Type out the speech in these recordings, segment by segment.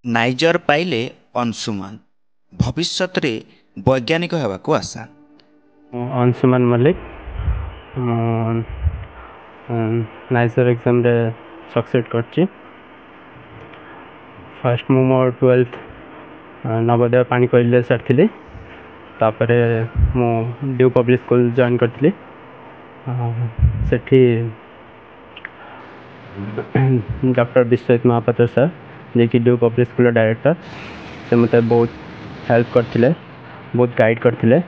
ନାଇଜର ପାଇଲେ ଅଂଶୁମାନ, ଭବିଷ୍ୟତରେ ବୈଜ୍ଞାନିକ ହେବାକୁ ଆଶା। अंशुमान मल्लिक नाइजर एग्जाम रे सक्सेस करछि। फर्स्ट मु मोर 12th नवोदय पाणिकोइल सारी तापरे मु ड्यू पब्लिक स्कूल जॉइन करथिली। सेठी डॉक्टर विश्वजित महापात्र सर जे कि ड्यू पब्लिक स्कूल डायरेक्टर से मते बहुत हेल्प करथिले, बहुत गाइड करथिले।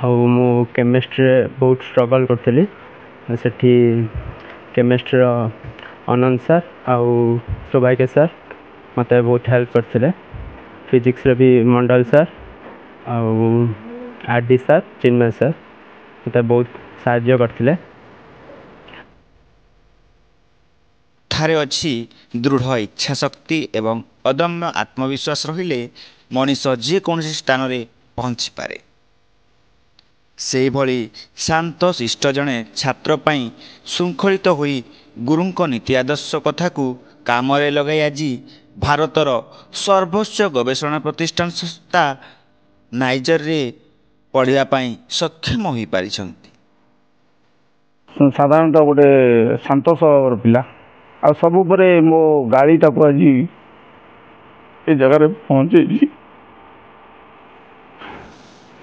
आउ मु केमिस्ट्री बहुत स्ट्रगल करथिली। सेठी केमिस्ट्री अनंत सर आउ सौभाग्य सर मते बहुत हेल्प करथिले। फिजिक्स रे भी मंडल सर आउ आरडी सर चिन्मय सर मते बहुत साहाय्य करथिले। ଠାରେ ଅଛି ଦୃଢ଼ ଇଚ୍ଛାଶକ୍ତି ଏବଂ ଅଦମ୍ୟ ଆତ୍ମବିଶ୍ୱାସ ରହିଲେ ମଣିଷ ଯେକୌଣସି ସ୍ଥାନରେ ପହଞ୍ଚିପାରେ। ସେହିଭଳି ଶାନ୍ତ ଶିଷ୍ଟ ଜଣେ ଛାତ୍ର ପାଇଁ ଶୃଙ୍ଖଳିତ ହୋଇ ଗୁରୁଙ୍କ ନୀତି ଆଦର୍ଶ କଥାକୁ କାମରେ ଲଗାଇ ଆଜି ଭାରତର ସର୍ବୋଚ୍ଚ ଗବେଷଣା ପ୍ରତିଷ୍ଠାନ ସଂସ୍ଥା ନାଇଜରରେ ପଢ଼ିବା ପାଇଁ ସକ୍ଷମ ହୋଇପାରିଛନ୍ତି। ସାଧାରଣତଃ ଗୋଟେ ଶାନ୍ତ ସ୍ୱଭାବର ପିଲା, ଆଉ ସବୁ ପରେ ମୋ ଗାଳିଟାକୁ ଆଜି ଏ ଜାଗାରେ ପହଞ୍ଚେଇଛି।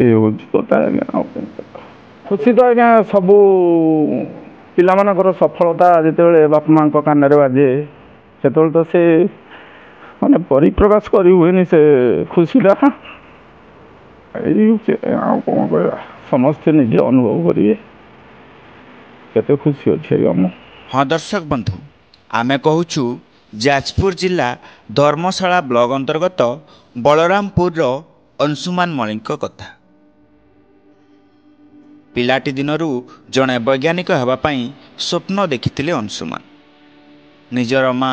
ଏ ହେଉଛି କଥା ଆଜ୍ଞା। ଆଉ ଖୁସି ତ ଆଜ୍ଞା, ସବୁ ପିଲାମାନଙ୍କର ସଫଳତା ଯେତେବେଳେ ବାପା ମାଆଙ୍କ କାନରେ ବାଜେ ସେତେବେଳେ ତ ସେ ମାନେ ପରିପ୍ରକାଶ କରି ହୁଏନି ସେ ଖୁସିଟା। ଏଇ ହେଉଛି ଆଉ କ'ଣ କହିବା, ସମସ୍ତେ ନିଜେ ଅନୁଭବ କରିବେ କେତେ ଖୁସି ଅଛି ଆଜ୍ଞା ମୁଁ। ହଁ ଦର୍ଶକ ବନ୍ଧୁ, ଆମେ କହୁଛୁ ଯାଜପୁର ଜିଲ୍ଲା ଧର୍ମଶାଳା ବ୍ଲକ ଅନ୍ତର୍ଗତ ବଳରାମପୁରର ଅଂଶୁମାନ ମଳିଙ୍କ କଥା। ପିଲାଟି ଦିନରୁ ଜଣେ ବୈଜ୍ଞାନିକ ହେବା ପାଇଁ ସ୍ୱପ୍ନ ଦେଖିଥିଲେ ଅଂଶୁମାନ। ନିଜର ମା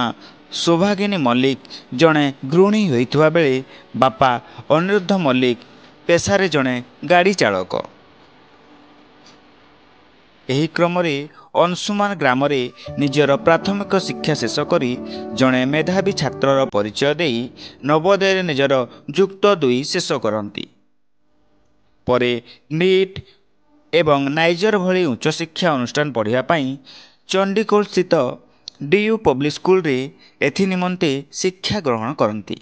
ସୌଭାଗିନୀ ମଲ୍ଲିକ ଜଣେ ଗୃହିଣୀ ହୋଇଥିବା ବେଳେ ବାପା ଅନିରୁଦ୍ଧ ମଲ୍ଲିକ ପେଶାରେ ଜଣେ ଗାଡ଼ି ଚାଳକ। ଏହି କ୍ରମରେ ଅଂଶୁମାନ ଗ୍ରାମରେ ନିଜର ପ୍ରାଥମିକ ଶିକ୍ଷା ଶେଷ କରି ଜଣେ ମେଧାବୀ ଛାତ୍ରର ପରିଚୟ ଦେଇ ନବୋଦୟରେ ନିଜର ଯୁକ୍ତ 2 ଶେଷ କରନ୍ତି। ପରେ ନିଟ୍ ଏବଂ ନାଇଜର ଭଳି ଉଚ୍ଚଶିକ୍ଷା ଅନୁଷ୍ଠାନ ପଢ଼ିବା ପାଇଁ ଚଣ୍ଡିଖୋଲ ସ୍ଥିତ ଡିୟୁ ପବ୍ଲିକ୍ ସ୍କୁଲରେ ଏଥି ନିମନ୍ତେ ଶିକ୍ଷା ଗ୍ରହଣ କରନ୍ତି।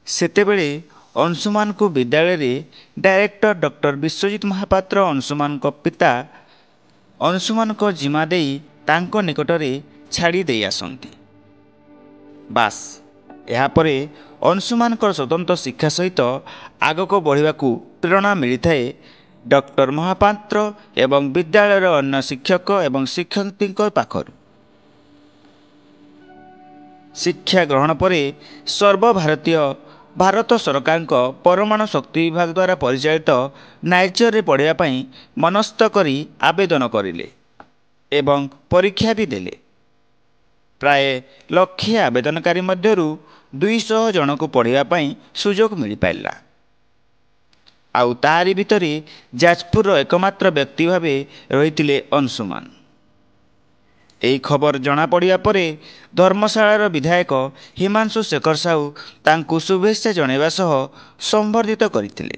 ସେତେବେଳେ ଅଂଶୁମାନଙ୍କୁ ବିଦ୍ୟାଳୟରେ ଡାଇରେକ୍ଟର ଡକ୍ଟର ବିଶ୍ୱଜିତ ମହାପାତ୍ର ଅଂଶୁମାନଙ୍କ ପିତା ଅଂଶୁମାନଙ୍କ ଜିମା ଦେଇ ତାଙ୍କ ନିକଟରେ ଛାଡ଼ି ଦେଇ ଆସନ୍ତି। ବାସ୍, ଏହାପରେ ଅଂଶୁମାନଙ୍କର ସ୍ୱତନ୍ତ୍ର ଶିକ୍ଷା ସହିତ ଆଗକୁ ବଢ଼ିବାକୁ ପ୍ରେରଣା ମିଳିଥାଏ ଡକ୍ଟର ମହାପାତ୍ର ଏବଂ ବିଦ୍ୟାଳୟର ଅନ୍ୟ ଶିକ୍ଷକ ଏବଂ ଶିକ୍ଷୟିତ୍ରୀଙ୍କ ପାଖରୁ। ଶିକ୍ଷା ଗ୍ରହଣ ପରେ ସର୍ବଭାରତୀୟ ଭାରତ ସରକାରଙ୍କ ପରମାଣୁ ଶକ୍ତି ବିଭାଗ ଦ୍ୱାରା ପରିଚାଳିତ ନାଇଜରରେ ପଢ଼ିବା ପାଇଁ ମନସ୍ଥ କରି ଆବେଦନ କରିଲେ ଏବଂ ପରୀକ୍ଷା ବି ଦେଲେ। ପ୍ରାୟ 1,00,000 ଆବେଦନକାରୀ ମଧ୍ୟରୁ 200 ଜଣଙ୍କୁ ପଢ଼ିବା ପାଇଁ ସୁଯୋଗ ମିଳିପାରିଲା। ଆଉ ତାହାରି ଭିତରେ ଯାଜପୁରର ଏକମାତ୍ର ବ୍ୟକ୍ତି ଭାବେ ରହିଥିଲେ ଅଂଶୁମାନ। ଏହି ଖବର ଜଣାପଡ଼ିବା ପରେ ଧର୍ମଶାଳାର ବିଧାୟକ ହିମାଂଶୁ ଶେଖର ସାହୁ ତାଙ୍କୁ ଶୁଭେଚ୍ଛା ଜଣାଇବା ସହ ସମ୍ବର୍ଦ୍ଧିତ କରିଥିଲେ।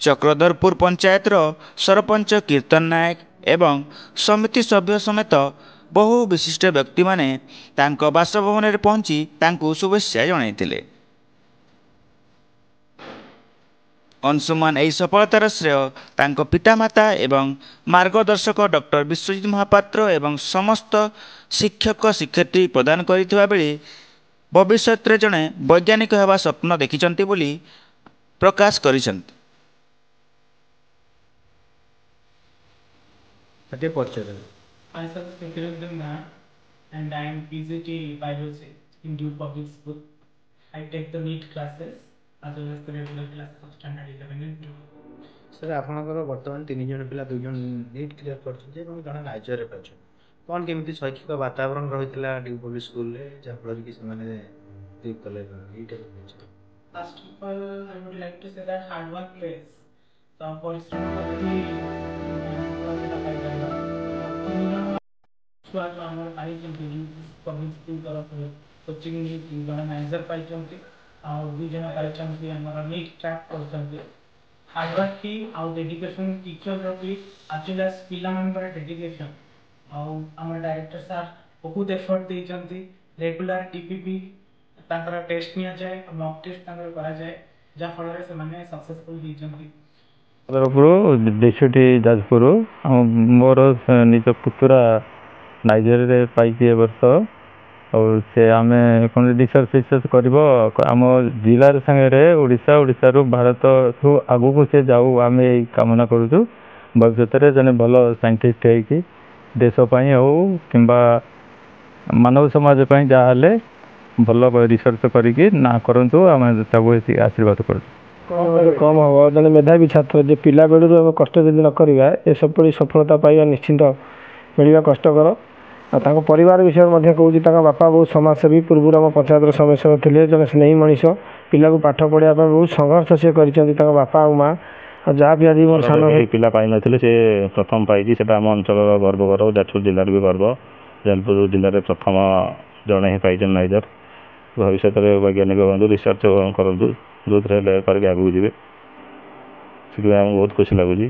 ଚକ୍ରଧରପୁର ପଞ୍ଚାୟତର ସରପଞ୍ଚ କୀର୍ତ୍ତନ ନାୟକ ଏବଂ ସମିତି ସଭ୍ୟ ସମେତ ବହୁ ବିଶିଷ୍ଟ ବ୍ୟକ୍ତିମାନେ ତାଙ୍କ ବାସଭବନରେ ପହଞ୍ଚି ତାଙ୍କୁ ଶୁଭେଚ୍ଛା ଜଣାଇଥିଲେ। ଅଂଶୁମାନ ଏହି ସଫଳତାର ଶ୍ରେୟ ତାଙ୍କ ପିତାମାତା ଏବଂ ମାର୍ଗଦର୍ଶକ ଡକ୍ଟର ବିଶ୍ୱଜିତ ମହାପାତ୍ର ଏବଂ ସମସ୍ତ ଶିକ୍ଷକ ଶିକ୍ଷୟିତ୍ରୀ ପ୍ରଦାନ କରିଥିବା ବେଳେ ଭବିଷ୍ୟତରେ ଜଣେ ବୈଜ୍ଞାନିକ ହେବା ସ୍ୱପ୍ନ ଦେଖିଛନ୍ତି ବୋଲି ପ୍ରକାଶ କରିଛନ୍ତି। Myself, Sekiruddin Nair, and I am PGT Biology in Due Public School. I take the NEET classes as well as the regular classes of Standard 11 and 12. Sir ଆପଣଙ୍କର ବର୍ତ୍ତମାନ 3 ଜଣ ପିଲା 2 ଜଣ ନିଟ୍ କ୍ଲିୟର କରିଛନ୍ତି ଏବଂ ଜଣେ ନାଇଜରରେ ପାଇଛନ୍ତି। କ'ଣ କେମିତି ଶୈକ୍ଷିକ ବାତାବରଣ ରହିଥିଲା ଡିୟୁ ପବ୍ଲିକ୍ ସ୍କୁଲରେ ଯାହାଫଳରେ କି ସେମାନେ କ୍ଲିକ୍ କଲେ ଏଇଟା? First of all, I would like to say that hard work pays. ତ ପରିଶ୍ରମ କଲେ ହିଁ ସଫଳତା ପାଇପାରିବା। छुआ जो आम पाई पब्लिक स्कूल तरफ कोचिंग जड़े मैनेजर पाई दुई जन पाई आम नीट क्रैक कर हार्डवर्क की आउ डेडिकेशन टीचर भी एक्चुअली पिला डेडिकेशन आम डायरेक्टर सार बहुत एफर्ट देते रेगुलर टीपीपी टेस्ट नि जाए मॉक टेस्ट करा जाए जहाँफल से सक्सेसफुल होती तरफରୁ ଦେଶଟି ଯାଜପୁର ମୋର ନିଜ ପୁତୁରା ନାଇଜେରିଆରେ ପାଇଛି ଏ ବର୍ଷ ଆଉ ସେ ଆମେ କ'ଣ ରିସର୍ଚ୍ଚ ଫିସର୍ଚ୍ଚ କରିବ ଆମ ଜିଲ୍ଲାର ସାଙ୍ଗରେ ଓଡ଼ିଶାରୁ ଭାରତଠୁ ଆଗକୁ ସେ ଯାଉ ଆମେ ଏଇ କାମନା କରୁଛୁ ଭବିଷ୍ୟତରେ ଜଣେ ଭଲ ସାଇଣ୍ଟିଷ୍ଟ ହେଇକି ଦେଶ ପାଇଁ ହଉ କିମ୍ବା ମାନବ ସମାଜ ପାଇଁ ଯାହା ହେଲେ ଭଲ ରିସର୍ଚ୍ଚ କରିକି ନା କରନ୍ତୁ ଆମେ ତାକୁ ଏତିକି ଆଶୀର୍ବାଦ କରୁଛୁ। କମ୍ ହେବ ଜଣେ ମେଧାବୀ ଛାତ୍ର ଯେ ପିଲା ବେଳରୁ ଆମେ କଷ୍ଟ ଯଦି ନ କରିବା ଏସବୁ ସଫଳତା ପାଇବା ନିଶ୍ଚିନ୍ତ ମିଳିବା କଷ୍ଟକର। ଆଉ ତାଙ୍କ ପରିବାର ବିଷୟରେ ମଧ୍ୟ କହୁଛି ତାଙ୍କ ବାପା ବହୁତ ସମାଜସେବୀ ପୂର୍ବରୁ ଆମ ପଞ୍ଚାୟତର ସଦସ୍ୟ ଥିଲେ ଜଣେ ସ୍ନେହୀ ମଣିଷ ପିଲାକୁ ପାଠ ପଢ଼ିବା ପାଇଁ ବହୁତ ସଂଘର୍ଷ ସେ କରିଛନ୍ତି ତାଙ୍କ ବାପା ଆଉ ମାଆ ଆଉ ଯାହା ବି ଆଜି ମୋର ସାନ ପିଲା ପାଇନଥିଲେ ସେ ପ୍ରଥମ ପାଇଛି ସେଇଟା ଆମ ଅଞ୍ଚଳର ଗର୍ବ ଗୌରବ ଯାଜପୁର ଜିଲ୍ଲାର ବି ଗର୍ବ ଯାଜପୁର ଜିଲ୍ଲାରେ ପ୍ରଥମ ଜଣେ ହିଁ ପାଇଛନ୍ତି ନାଇଜର ଭବିଷ୍ୟତରେ ବୈଜ୍ଞାନିକ ହୁଅନ୍ତୁ ରିସର୍ଚ୍ଚ କରନ୍ତୁ ଯେଉଁଥିରେ ହେଲେ କରିକି ଆଗକୁ ଯିବେ ସେଥିପାଇଁ ଆମକୁ ବହୁତ ଖୁସି ଲାଗୁଛି।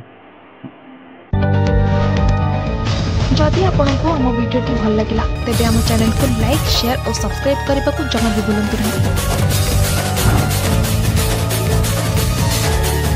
जदि आपंक आम भिडी भल लगा तेब आम चैनल को लाइक शेयर और सब्सक्राइब करने को जमा भी भूलु नहीं।